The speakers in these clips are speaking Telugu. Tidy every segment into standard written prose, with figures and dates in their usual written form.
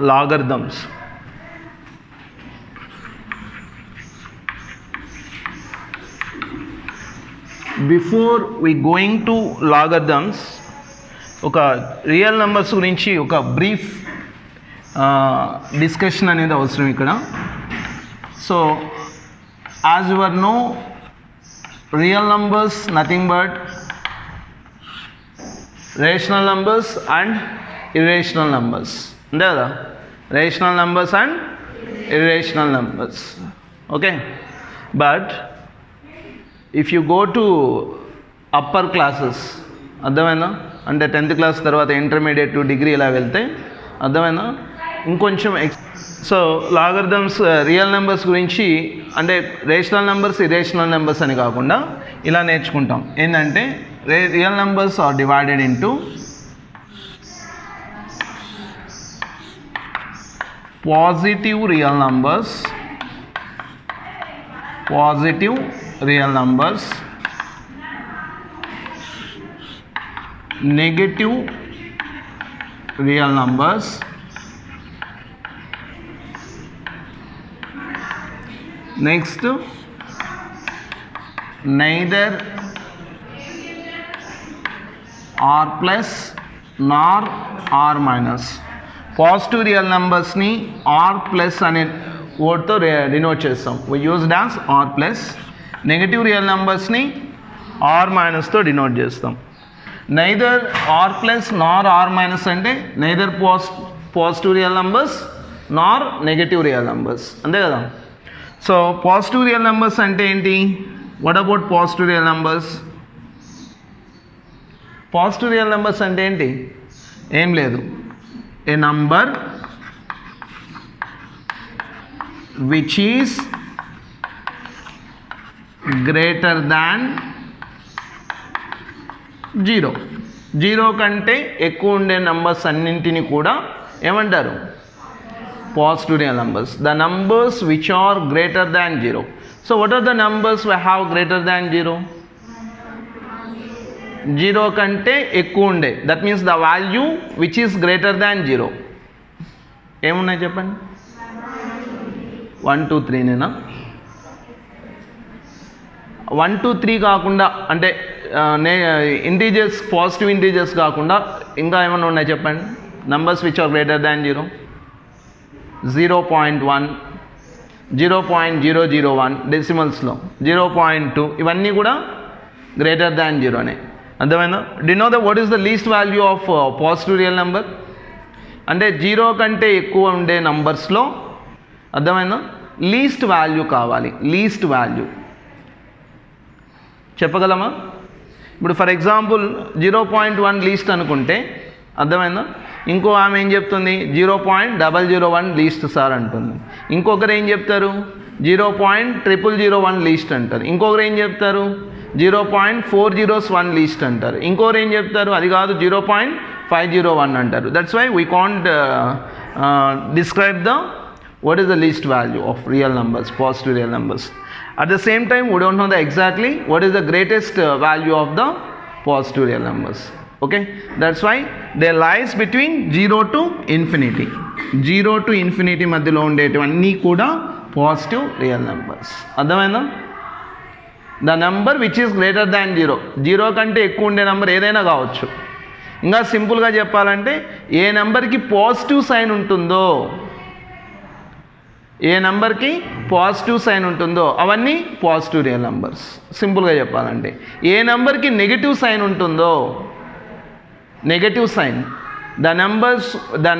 logarithms. Before we going to logarithms, ఒక రియల్ నెంబర్స్ గురించి ఒక బ్రీఫ్ డిస్కషన్ అనేది అవసరం ఇక్కడ. So as your know, real numbers nothing but rational numbers and irrational numbers, అంతే కదా? Rational numbers and irrational numbers. Okay, but if you go to upper classes, అర్థమైందా? అంటే 10th క్లాస్ తర్వాత ఇంటర్మీడియట్ టు డిగ్రీ ఇలా వెళ్తే, అర్థమైందా? ఇంకొంచెం సో లాగరిథమ్స్ రియల్ నెంబర్స్ గురించి, అంటే రేషనల్ నెంబర్స్ ఇర్రేషనల్ నెంబర్స్ అని కాకుండా ఇలా నేర్చుకుంటాం. ఏంటంటే real numbers are divided into positive real numbers, positive real numbers, negative real numbers, next neither r plus nor r minus. Positive real నెంబర్స్ని r ప్లస్ అనే వర్డ్తో డినోట్ చేస్తాం, we used as r plus. Negative real నెంబర్స్ని r మైనస్తో డినోట్ చేస్తాం. Neither R plus nor R minus అంటే neither positive real numbers nor negative real numbers, అంతే కదా? సో పాజిటివ్ రియల్ నెంబర్స్ అంటే ఏంటి? What about positive real numbers? Positive real numbers అంటే ఏంటి? ఏం లేదు, a number which is greater than 0. 0 కంటే ఎక్కువ ఉండే నంబర్స్ అన్నింటినీ కూడా ఏమంటారు? Positive real numbers. The numbers which are greater than 0. So what are the numbers we have greater than 0? 0 కంటే ఎక్కువ ఉండే, that means the value which is greater than 0. ఏమున్నాయి చెప్పండి? 1 2 3 నేనా? 1 2 3 కాకుండా, అంటే ఇంటీజర్స్, పాజిటివ్ ఇంటీజర్స్ కాకుండా ఇంకా ఏమైనా ఉన్నాయి చెప్పండి? Numbers which are greater than 0, 0.1, 0.001 డెసిమల్స్లో, 0.2, ఇవన్నీ కూడా గ్రేటర్ దాన్ 0నే. అర్థమైందా? Do you know the what is the least value of positive real number? అంటే 0 కంటే ఎక్కువ ఉండే నంబర్స్లో, అర్థమైందా, లీస్ట్ వాల్యూ కావాలి. లీస్ట్ వాల్యూ చెప్పగలమా? ఇప్పుడు ఫర్ ఎగ్జాంపుల్ 0.1 లీస్ట్ అనుకుంటే, అర్థమైందా? ఇంకో ఆమె ఏం చెప్తుంది? 0.001 లీస్ట్ సార్ అంటుంది. ఇంకొకరు ఏం చెప్తారు? 0.0001 లీస్ట్ అంటారు. ఇంకొకరు ఏం చెప్తారు? 0.401 లీస్ట్ అంటారు. ఇంకొకరు ఏం చెప్తారు? అది కాదు, 0.501 అంటారు. That's why we can't describe the what is the least value of real numbers, positive real numbers. At the same time, we don't know the exactly what is the greatest value of the positive real numbers. Okay, that's why they lies between 0 to infinity. 0 to infinity మధ్యలో ఉండేటివన్నీ కూడా పాజిటివ్ రియల్ నెంబర్స్. అర్థమైందా? The number which is greater than 0. 0 కంటే ఎక్కువ ఉండే నెంబర్ ఏదైనా కావచ్చు. ఇంకా సింపుల్గా చెప్పాలంటే, ఏ నెంబర్కి పాజిటివ్ సైన్ ఉంటుందో, ఏ నెంబర్కి పాజిటివ్ సైన్ ఉంటుందో అవన్నీ పాజిటివ్ రియల్ నెంబర్స్. సింపుల్గా చెప్పాలంటే, ఏ నెంబర్కి నెగిటివ్ సైన్ ఉంటుందో, negative sign, the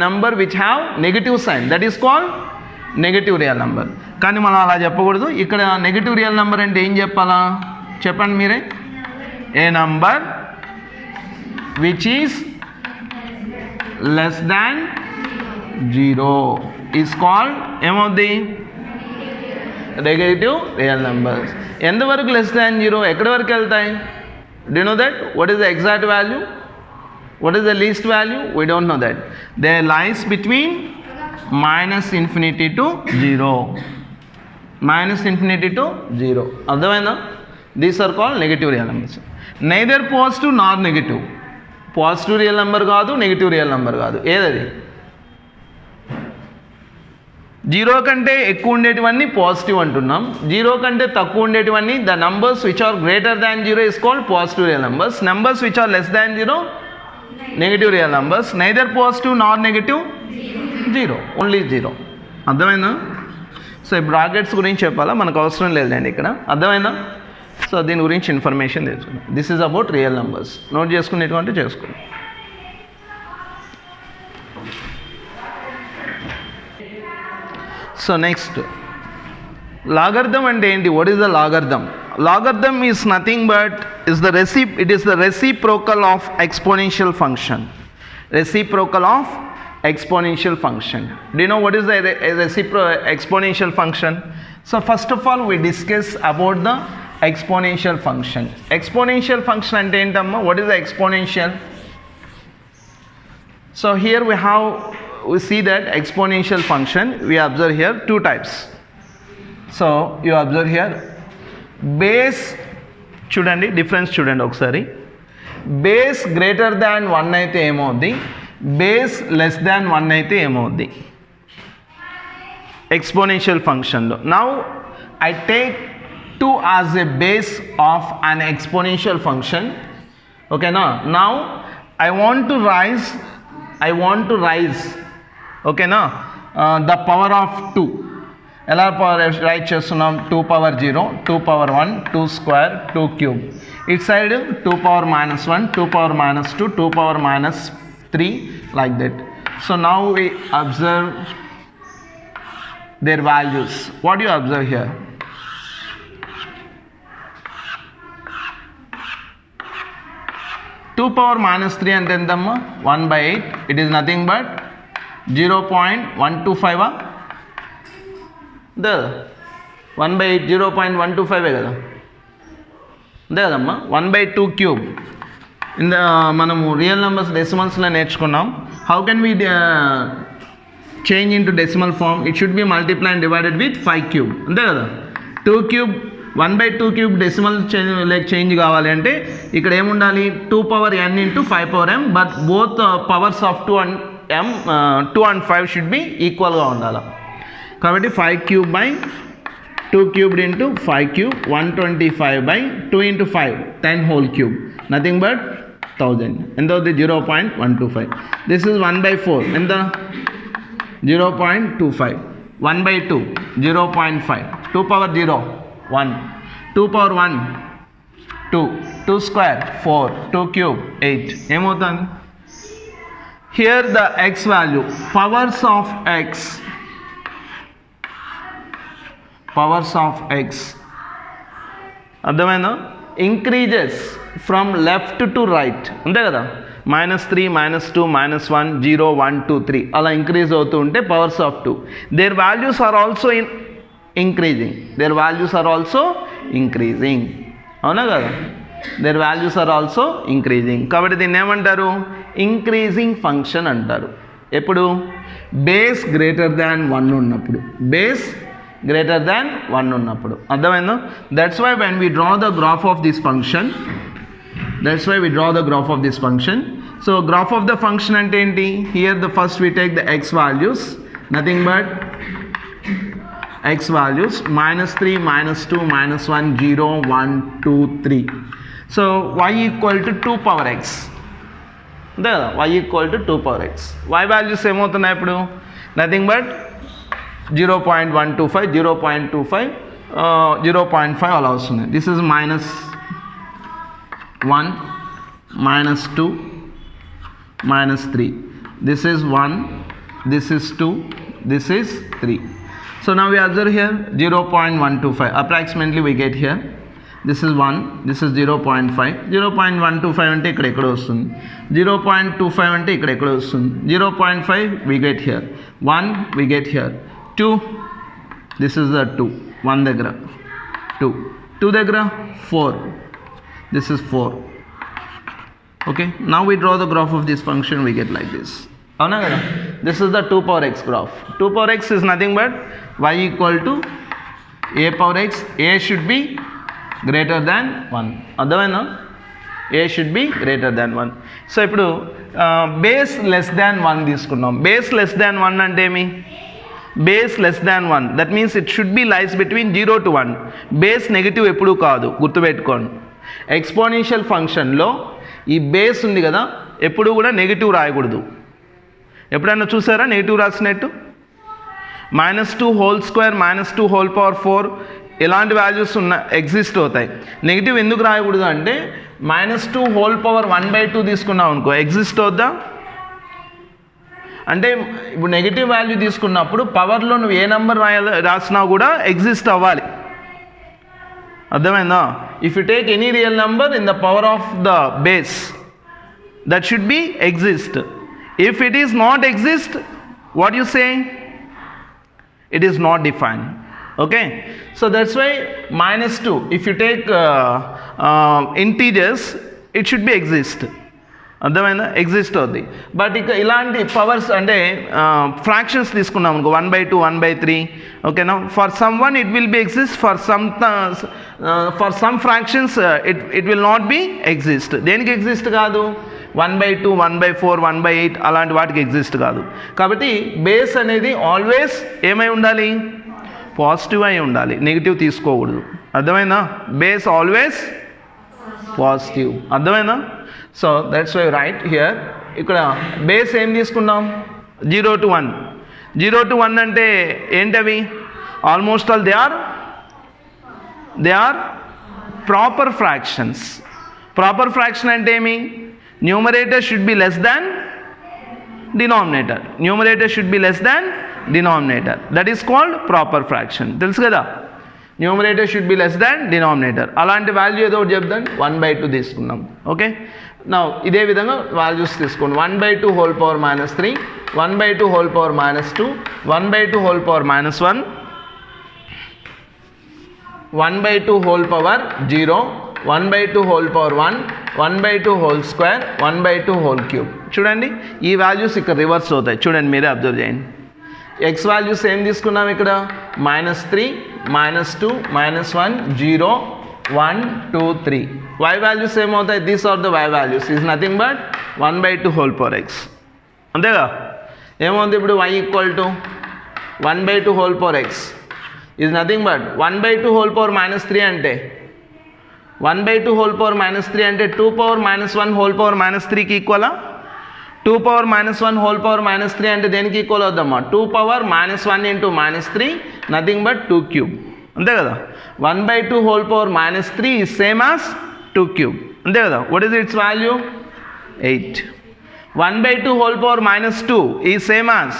number which have negative sign, that is called negative real number. కానీ మనం అలా చెప్పకూడదు. ఇక్కడ నెగటివ్ రియల్ నెంబర్ అంటే ఏం చెప్పాలా? చెప్పండి మీరే. A number which is less than 0 is called ఏమవుద్ది? Negative real numbers. ఎంతవరకు లెస్ దాన్ 0? ఎక్కడి వరకు వెళ్తాయి? Do you know that? What is the exact value? What is the least value? We don't know that. They lies between -∞ to 0. -∞ to 0. అర్థమైందా? These are called negative real numbers. Neither positive nor negative. Positive real number కాదు, నెగటివ్ రియల్ నెంబర్ కాదు. ఏదది? జీరో కంటే ఎక్కువ ఉండేటివన్నీ పాజిటివ్ అంటున్నాం, జీరో కంటే తక్కువ ఉండేటివన్నీ the numbers which are greater than zero is called positive real numbers, numbers which are less than zero negative real numbers, neither positive nor negative zero, only zero. అర్థమైందా? సో ఈ బ్రాకెట్స్ గురించి చెప్పాలా, మనకు అవసరం లేదండి ఇక్కడ. అర్థమైందా? సో దీని గురించి ఇన్ఫర్మేషన్ తెలుసుకుందాం. This is about real numbers. Note చేసుకునేటువంటి చేసుకోండి. సో నెక్స్ట్ లాగర్థం అంటే ఏంటి? What is the logarithm? Logarithm is nothing but it is the reciprocal of exponential function. Reciprocal of exponential function. Do you know what is the exponential function? So first of all we discuss about the exponential function. Exponential function ante entamma? What is the exponential? So here we see that exponential function, we observe here two types. So you observe here base చూడండి, డిఫరెన్స్ చూడండి ఒకసారి. బేస్ గ్రేటర్ దాన్ 1 అయితే ఏమవుద్ది, బేస్ లెస్ దాన్ 1 అయితే ఏమవుద్ది ఎక్స్పోనెన్షియల్ ఫంక్షన్లో. Now I take 2 as a base of an exponential function. ఓకేనా? Now I want to raise ఓకేనా ద పవర్ ఆఫ్ 2. ఎలా రైట్ చేస్తున్నాం? 2 power 0, 2 power 1, 2 square, 2 cube. It side 2 power minus 1, 2 power minus 2, 2 power minus 3, like that. So now we observe their values. What do you observe here? Two power minus 3 అంటే ఎంతమ్మా? 1/8. It is nothing but 0.125. అంతే కదా? 1/8 0.125 కదా, అంతే కదమ్మా? 1/2 క్యూబ్. మనము రియల్ నెంబర్స్ డెసిమల్స్లో నేర్చుకున్నాం. How can we change into decimal form? It should be multiply and divided with 5 cube, అంతే కదా? 2 క్యూబ్ 1/2 క్యూబ్ డెసిమల్ చేంజ్ కావాలి అంటే ఇక్కడ ఏముండాలి? 2 power n into 5 power m, but both powers of 2 and 5 should be ఈక్వల్గా ఉండాలి. కాబట్టి 5 cube by 2 cubed into 5 cube, 125 by 2 into 5, 10 whole cube, nothing but 1000. ఎంత అవుతుంది? 0.125. దిస్ ఈజ్ 1/4 ఎంత? 0.25. 1/2 0.5. 2 power 0 1, 2 power 1 2, 2 square 4, 2 cube 8. ఏమవుతుంది? Here the x value, powers of x అర్థమైందా? Increases from left to right, అంతే కదా? -3, -2, -1, 0, 1, 2, 3 అలా ఇంక్రీజ్ అవుతూ ఉంటే powers of 2, their values are also increasing. అవునా కదా? Their values are also increasing. కాబట్టి దీన్ని ఏమంటారు? ఇంక్రీజింగ్ ఫంక్షన్ అంటారు. ఎప్పుడు? బేస్ గ్రేటర్ దాన్ 1 ఉన్నప్పుడు. బేస్ గ్రేటర్ దాన్ 1 ఉన్నప్పుడు. అర్థమైందా? That's why when we draw the graph of this function, so graph of the function అంటే ఏంటి? Here the first we take the x values, nothing but x values -3, -2, -1, 0, 1, 2, 3. So y equal to 2 power x, అంతే కదా? y equal to 2 power x. y values ఏమవుతున్నాయి ఇప్పుడు? నథింగ్ బట్ 0.125, 0.25, 0.5 అలా వస్తుంది. This is -1, -2, -3. This is 1, this is 2, this is 3. So now we observe here 0.125 approximately we get here. This is 1, this is 0.5. 0.125 అంటే ఇక్కడ ఎక్కడ వస్తుంది? 0.25 అంటే ఇక్కడ ఎక్కడ వస్తుంది? 0.5 we get here, 1 we get here, 2, this is the 2, 1 దగ్గర 2, 2 దగ్గర 4, this is 4. Okay, now we draw the graph of this function, we get like this. అవునా కదా? This is the 2 power x graph. 2 power x is nothing but y equal to a power x. a should be greater than 1. అర్థమైనా? a should be greater than 1. So ఇప్పుడు బేస్ లెస్ దాన్ 1 తీసుకున్నాం. బేస్ లెస్ దాన్ 1 అంటే ఏమి? Base less than 1, that means it should B lies between 0 to 1. Base negative ఎప్పుడూ కాదు, గుర్తుపెట్టుకోండి. ఎక్స్పోనెన్షియల్ ఫంక్షన్లో ఈ బేస్ ఉంది కదా, ఎప్పుడు కూడా నెగిటివ్ రాయకూడదు. ఎప్పుడైనా చూసారా నెగిటివ్ రాసినట్టు? -2 హోల్ స్క్వేర్, -2 హోల్ పవర్ 4 ఇలాంటి వాల్యూస్ ఎగ్జిస్ట్ అవుతాయి. నెగిటివ్ ఎందుకు రాయకూడదు అంటే -2 హోల్ పవర్ 1/2 తీసుకున్నాం అనుకో, ఎగ్జిస్ట్ అవుద్దా? అంటే ఇప్పుడు నెగిటివ్ వాల్యూ తీసుకున్నప్పుడు పవర్లో నువ్వు ఏ నెంబర్ రాసినా కూడా ఎగ్జిస్ట్ అవ్వాలి. అర్థమైందా? If you take any real number in the power of the base, that should be exist. If it is not exist, what you say? It is not defined. Okay, so that's why -2, if you take integers, it should be exist. అర్థమైందా? ఎగ్జిస్ట్ అవుద్ది. బట్ ఇక ఇలాంటి పవర్స్ అంటే ఫ్రాక్షన్స్ తీసుకున్నాం అనుకో, 1/2, 1/3, ఓకేనా? For some one it will be exist, for some fractions it will not be exist. దేనికి ఎగ్జిస్ట్ కాదు? 1/2, 1/4, 1/8 అలాంటి వాటికి ఎగ్జిస్ట్ కాదు. కాబట్టి బేస్ అనేది ఆల్వేస్ ఏమై ఉండాలి? పాజిటివ్ అయి ఉండాలి, నెగిటివ్ తీసుకోకూడదు. అర్థమైందా? Base always positive. అర్థమైందా? So that's why right here. ఇక్కడ బేస్ ఏం తీసుకున్నాం? 0 to 1. 0 to 1 అంటే ఏంటవి? Almost all they are proper fractions. Proper fraction అంటే ఏమి? Numerator should be less than denominator. Numerator should be less than denominator. That is called proper fraction. తెలుసు కదా? Numerator should be less than denominator. అలాంటి వాల్యూ ఏదో ఒకటి చెప్దాం. 1/2 తీసుకున్నాం. ఓకే, నా ఇదే విధంగా వాల్యూస్ తీసుకోండి. 1/2 whole power -3, 1/2 whole power -2, 1/2 whole power -1, 1/2 whole power 0, 1/2 whole power 1, 1/2 whole square, 1/2 whole cube. చూడండి, ఈ వాల్యూస్ ఇక్కడ రివర్స్ అవుతాయి. చూడండి, మీరే అబ్జర్వ్ చేయండి. ఎక్స్ వాల్యూస్ ఏం తీసుకున్నాం ఇక్కడ? -3, -2, -1, 0, 1, 2, 3. y వాల్యూస్ ఏమవుతాయి? These are the y values. Is nothing but 1/2 whole power x. అంతేగా? ఏమవుతుంది ఇప్పుడు? y equal to 1/2 whole power x is nothing but 1/2 whole power -3 అంటే 1/2 హోల్ పవర్ -3 అంటే 2 పవర్ -1 హోల్ పవర్ -3కి ఈక్వలా? 2 పవర్ -1 హోల్ పవర్ -3 అంటే దేనికి ఈక్వల్ అవుద్దమ్మా? 2 power -1 into -3, nothing but 2 cube. అంతే కదా? 1/2 whole power -3 is same as 2 cube. అంతే కదా? What is its value? 8. 1/2 whole power -2 is same as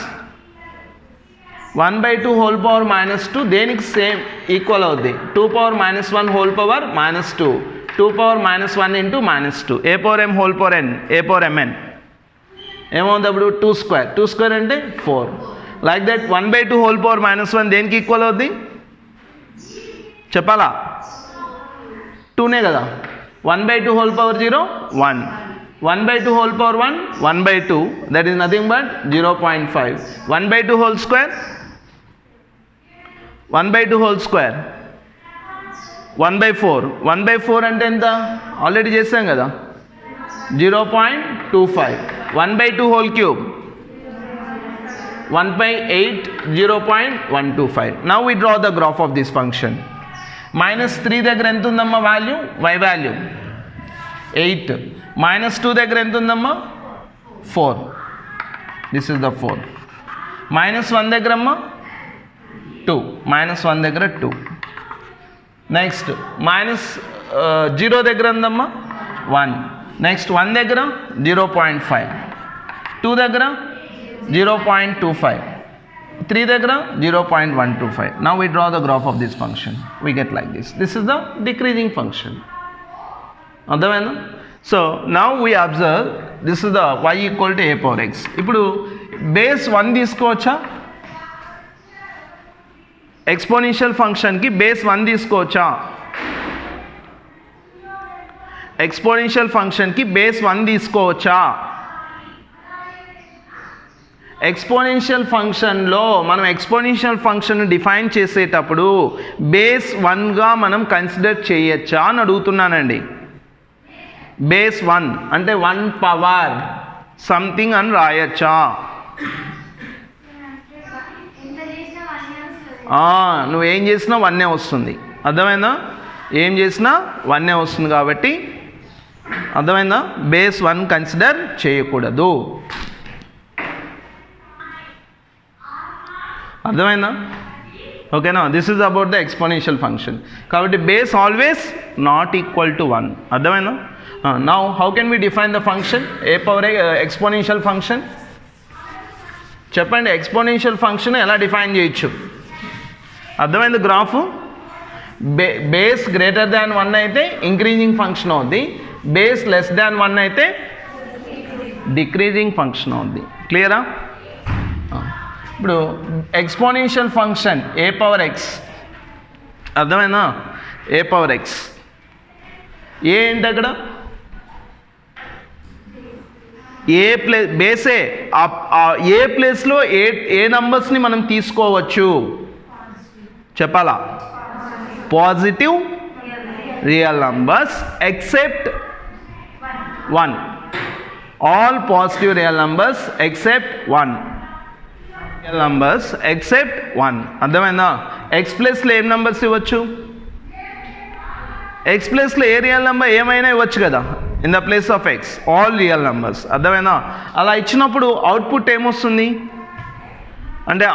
1/2 whole power -2 దేనికి సేమ్ ఈక్వల్ అవుద్ది? 2 power -1 whole power -2, 2 power -1 into -2, a power m whole power n, a power mn. ఏమవుతుంది అప్పుడు? 2 స్క్వేర్. 2 స్క్వేర్ అంటే 4. లైక్ దట్ 1/2 హోల్ పవర్ -1 దేనికి ఈక్వల్ అవుద్ది? చెప్పాలా? 2నే కదా? 1/2 whole power 0, 1. 1/2 whole power 1, 1/2, that is nothing but 0.5. 1/2 whole square, 1/2 whole square, 1/4. 1/4 అంటే ఎంత? ఆల్రెడీ చేసాం కదా, 0.25. 1/2 whole cube, 1/8, 0.125. Now we draw the graph of this function. -3 దగ్గర ఎంత ఉందమ్మా వాల్యూ? y value 8. -2 దగ్గర ఎంత ఉందమ్మా? 4. This is the 4. -1 దగ్గర అమ్మా 2. -1 దగ్గర 2. నెక్స్ట్ -0 దగ్గర ఉందమ్మా 1. నెక్స్ట్ 1 దగ్గర 0.5. 2 దగ్గర 0.25. 3 దగ్గర 0.125. Now we draw the graph of this function. We get like this. This is the decreasing function. అర్థమైందా? So now we observe this is the y equal to a power x. ఇప్పుడు బేస్ 1 తీసుకోవచ్చా? ఎక్స్పోనెన్షియల్ ఫంక్షన్కి బేస్ 1 తీసుకోవచ్చా? ఎక్స్పోనెన్షియల్ ఫంక్షన్కి బేస్ 1 తీసుకోవచ్చా? ఎక్స్పోనెన్షియల్ ఫంక్షన్లో మనం ఎక్స్పోనెన్షియల్ ఫంక్షన్ డిఫైన్ చేసేటప్పుడు బేస్ 1గా మనం కన్సిడర్ చేయొచ్చా అని అడుగుతున్నానండి. బేస్ 1 అంటే 1 పవర్ సంథింగ్ అని రాయొచ్చా? నువ్వేం చేసినా 1 వస్తుంది. అర్థమైందా? ఏం చేసినా 1 వస్తుంది కాబట్టి అర్థమైందా? బేస్ 1 కన్సిడర్ చేయకూడదు. అర్థమైందా? ఓకేనా? This is about the exponential function. కాబట్టి base always not equal to 1. అర్థమైందా? Now how can we define the function a power exponential function? చెప్పండి, ఎక్స్పోనెన్షియల్ ఫంక్షన్ ఎలా డిఫైన్ చేయొచ్చు? అర్థమైంది? గ్రాఫ్ బేస్ గ్రేటర్ దాన్ 1 అయితే ఇంక్రీజింగ్ ఫంక్షన్ అవుద్ది, బేస్ లెస్ దాన్ 1 అయితే డిక్రీజింగ్ ఫంక్షన్ అవుద్ది. క్లియరా? ఇప్పుడు exponential function a power x. అర్థమైందా? A power X. ఏ ఏంటి అక్కడ? ఏ ప్లేస్ బేసే. ఏ ప్లేస్లో ఏ నంబర్స్ని మనం తీసుకోవచ్చు చెప్పాలా? Positive real numbers except 1. All positive real numbers except 1. Real numbers except 1. అర్థమైందా? ఎక్స్ ప్లేస్లో ఏం నంబర్స్ ఇవ్వచ్చు? ఎక్స్ ప్లేస్లో ఏ రియల్ నెంబర్ ఏమైనా ఇవ్వచ్చు కదా, in the place of X all real numbers. అర్థమైనా? అలా ఇచ్చినప్పుడు అవుట్పుట్ ఏమొస్తుంది అంటే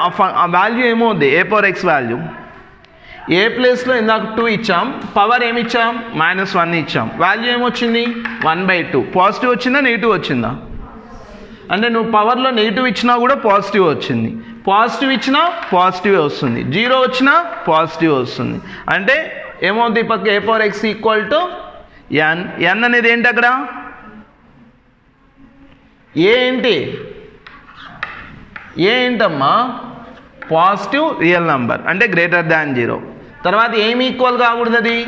ఆ వాల్యూ ఏమవుద్ది? ఏ పవర్ ఎక్స్ వాల్యూ. ఏ ప్లేస్లో ఇందాక 2 ఇచ్చాం, పవర్ ఏమి ఇచ్చాం? -1 ఇచ్చాం, వాల్యూ ఏమొచ్చింది? 1/2. పాజిటివ్ వచ్చిందా నెగిటివ్ వచ్చిందా? అంటే నువ్వు పవర్లో నెగిటివ్ ఇచ్చినా కూడా పాజిటివ్ వచ్చింది, పాజిటివ్ ఇచ్చినా పాజిటివ్ వస్తుంది, 0 వచ్చినా పాజిటివ్ వస్తుంది. అంటే ఏమవుతుంది? పక్క ఏ పవర్ ఎక్స్ ఈక్వల్ టు ఎన్. ఎన్ అనేది ఏంటి అక్కడ? ఏ ఏంటి? ఏ ఏంటమ్మా? పాజిటివ్ రియల్ నంబర్ అంటే గ్రేటర్ దాన్ 0. తర్వాత ఏమి ఈక్వల్ కాకూడదు? అది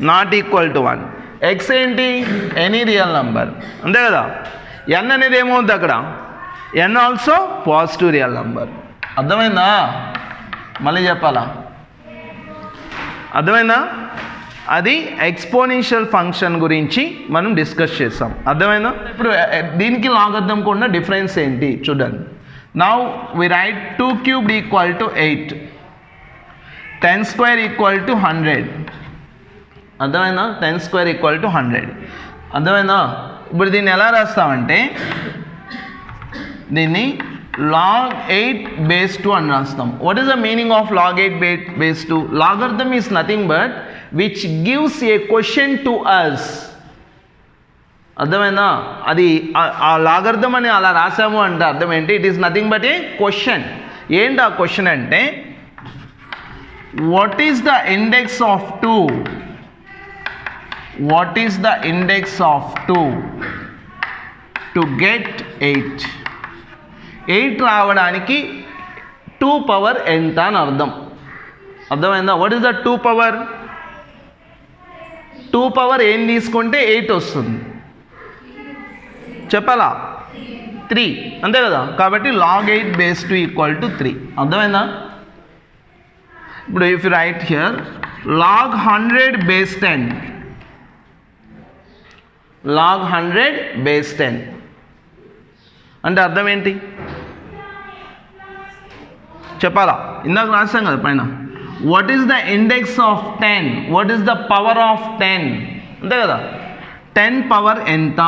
నాట్ ఈక్వల్ టు 1. ఎక్స్ ఏంటి? ఎనీ రియల్ నంబర్, అంతే కదా. ఎన్ అనేది ఏమవుతుంది అక్కడ? ఎన్ ఆల్సో పాజిటివ్ రియల్ నంబర్. అర్థమైందా? మళ్ళీ చెప్పాలా? అర్థమైందా? అది ఎక్స్పోనెన్షియల్ ఫంక్షన్ గురించి మనం డిస్కస్ చేస్తాం. అర్థమైందా? ఇప్పుడు దీనికి లాగర్థం కూడా డిఫరెన్స్ ఏంటి చూడండి. Now we write 2 cubed equal to 8, 10 square equal to 100. అర్థమైందా? 10 square ఈక్వల్ టు 100. అర్థమైందా? ఇప్పుడు దీన్ని ఎలా రాస్తామంటే దీన్ని log 8 base 2 అని రాస్తాం. What is the meaning of log 8 base 2? Logarithm is nothing but which gives a question to us. అర్థమైందా? అది ఆ లాగర్థం అని అలా రాసాము అంటే అర్థం ఏంటి? It is nothing but A question. ఏంటి ఆ క్వశ్చన్ అంటే what is the index of 2? What is the index of 2 to get 8? 8 రావడానికి 2 పవర్ ఎంత అని అర్థం. అర్థమైందా? What is the 2 power? 2 power ఏం తీసుకుంటే 8 వస్తుంది చెప్పాలా? 3, అంతే కదా. కాబట్టి log 8 base 2 ఈక్వల్ టు 3. అర్థమైందా? ఇప్పుడు if you right here log 100 base 10, log 100 base 10 అంటే అర్థం ఏంటి చెప్పాలా? ఇందాక రాసాం కదా పైన. What is the index of 10? What is the power of 10? అంతే కదా. 10 పవర్ ఎంత?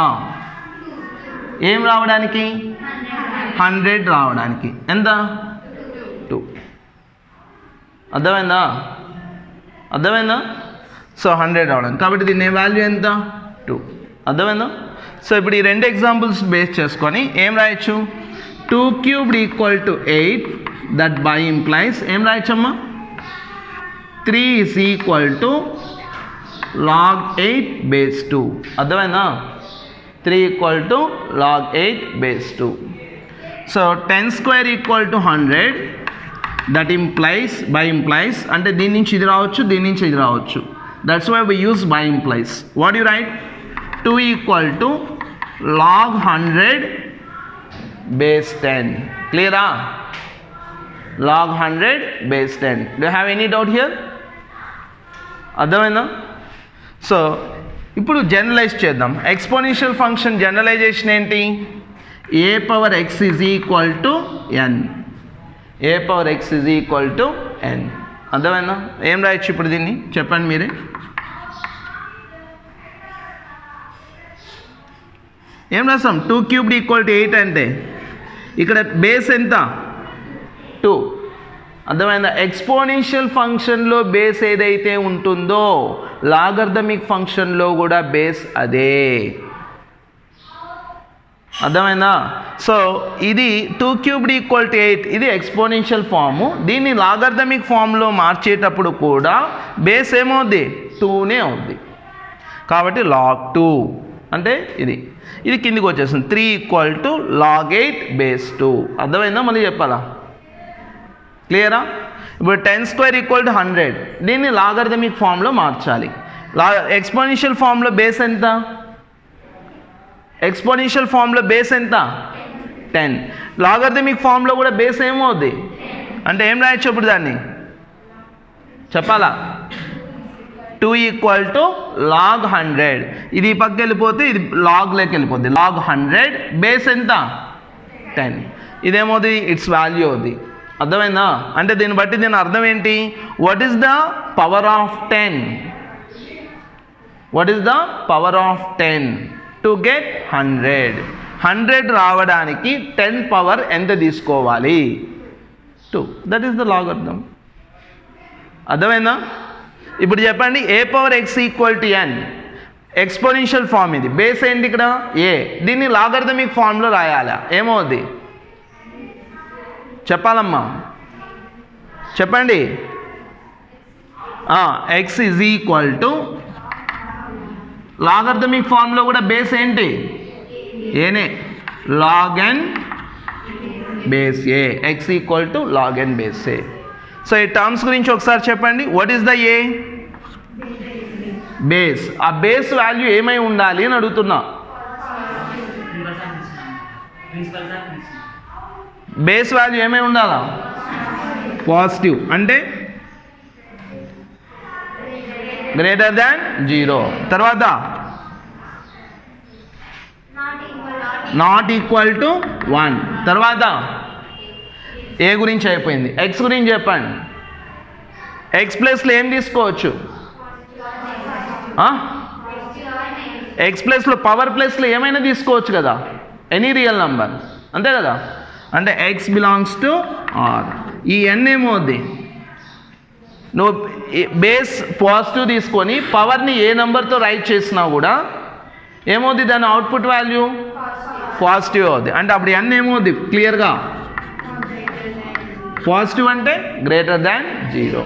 ఏం రావడానికి? 100 రావడానికి. ఎంత? 2. అర్థమైందా? అర్థమైందా? సో 100 రావడానికి. కాబట్టి దీని వాల్యూ ఎంత? 2. అర్థమైందా? సో ఇప్పుడు ఈ 2 ఎగ్జాంపుల్స్ బేస్ చేసుకొని ఏం రాయొచ్చు? 2 cubed equal to 8. That by implies ఏం రాయొచ్చమ్మా? 3 is equal to log 8 base 2. అర్థమైందా? 3 equal to log 8 base 2. So 10 square equal to 100. That implies, by implies అంటే దీని నుంచి ఇది రావచ్చు, దీని నుంచి ఇది రావచ్చు. That's why we use by implies. What do you write? 2 equal to log 100 base 10. Clear? Log 100 base 10. Do you have any doubt here? అర్థమైందా? సో ఇప్పుడు జనరలైజ్ చేద్దాం. ఎక్స్పోనెన్షియల్ ఫంక్షన్ జనరలైజేషన్ ఏంటి? A power x is equal to n. A power x is equal to n. అర్థమైందా? ఏం రాయొచ్చు ఇప్పుడు దీన్ని చెప్పండి మీరే. ఏం రాస్తాం? 2 cubed = 8 అంటే ఇక్కడ బేస్ ఎంత? 2. అర్థమైందా? ఎక్స్పోనెన్షియల్ ఫంక్షన్లో బేస్ ఏదైతే ఉంటుందో లాగర్థమిక్ ఫంక్షన్లో కూడా బేస్ అదే. అర్థమైందా? సో ఇది 2 cubed = 8 ఇది ఎక్స్పోనెన్షియల్ ఫాము. దీన్ని లాగర్థమిక్ ఫామ్లో మార్చేటప్పుడు కూడా బేస్ ఏమవుద్ది? 2నే అవుద్ది. కాబట్టి log 2 అంటే ఇది కిందికి వచ్చేస్తుంది. 3 = log 8 base 2. అర్థమైందా? మళ్ళీ చెప్పాలా? క్లియరా? ఇప్పుడు 10² = 100. దీన్ని లాగర్థమిక్ ఫామ్లో మార్చాలి. ఎక్స్పోనెన్షియల్ ఫామ్లో బేస్ ఎంత? ఎక్స్పోనెన్షియల్ ఫామ్లో బేస్ ఎంత? 10. లాగర్థమిక్ ఫామ్లో కూడా బేస్ ఏమవుద్ది? అంటే ఏం రాయొచ్చు ఇప్పుడు దాన్ని చెప్పాలా? 2 = log 100. ఇది ఈ పక్కకి వెళ్ళిపోతే ఇది లాగ్లోకి వెళ్ళిపోద్ది. log 100 బేస్ ఎంత? 10. ఇదేమవుతుంది? ఇట్స్ వాల్యూ అవుద్ది. అర్థమైందా? అంటే దీన్ని బట్టి దీని అర్థం ఏంటి? What is the power of 10? What is the power of 10 to get 100? 100 రావడానికి 10 పవర్ ఎంత తీసుకోవాలి? 2. That is the logarithm. అర్థమైందా? ఇప్పుడు చెప్పండి, a⁻x = n ఎక్స్పోనెన్షియల్ ఫామ్. ఇది బేస్ ఏంటి ఇక్కడ? a. దీన్ని లాగర్థమిక్ ఫామ్లో రాయాలా? ఏమవుద్ది చెప్పాలమ్మా? చెప్పండి. x = లాగర్థమిక్ ఫామ్లో కూడా బేస్ ఏంటి? ఏనే. log n base a. x = log n base a. So ఈ టర్మ్స్ గురించి ఒకసారి చెప్పండి. What is the a? Base. ఆ బేస్ వాల్యూ ఏమై ఉండాలి అని అడుగుతున్నా. బేస్ వాల్యూ ఏమై ఉండాలా? పాజిటివ్. అంటే గ్రేటర్ దాన్ 0. తర్వాత నాట్ ఈక్వల్ టు 1. తర్వాత ఏ గురించి అయిపోయింది. ఎక్స్ గురించి చెప్పండి. ఎక్స్ ప్లస్లో ఏం తీసుకోవచ్చు? ఎక్స్ ప్లస్లో పవర్ ప్లస్లో ఏమైనా తీసుకోవచ్చు కదా, ఎనీ రియల్ నంబర్, అంతే కదా. అంటే ఎక్స్ బిలాంగ్స్ టు ఆర్. ఈ ఎన్ ఏమవుద్ది? నువ్వు బేస్ పాజిటివ్ తీసుకొని పవర్ని ఏ నెంబర్తో రైట్ చేసినా కూడా ఏమవుద్ది? దాని అవుట్పుట్ వాల్యూ పాజిటివ్ అవుద్ది. అంటే అప్పుడు ఎన్ ఏమవుద్ది? క్లియర్గా పాజిటివ్ అంటే గ్రేటర్ దాన్ 0.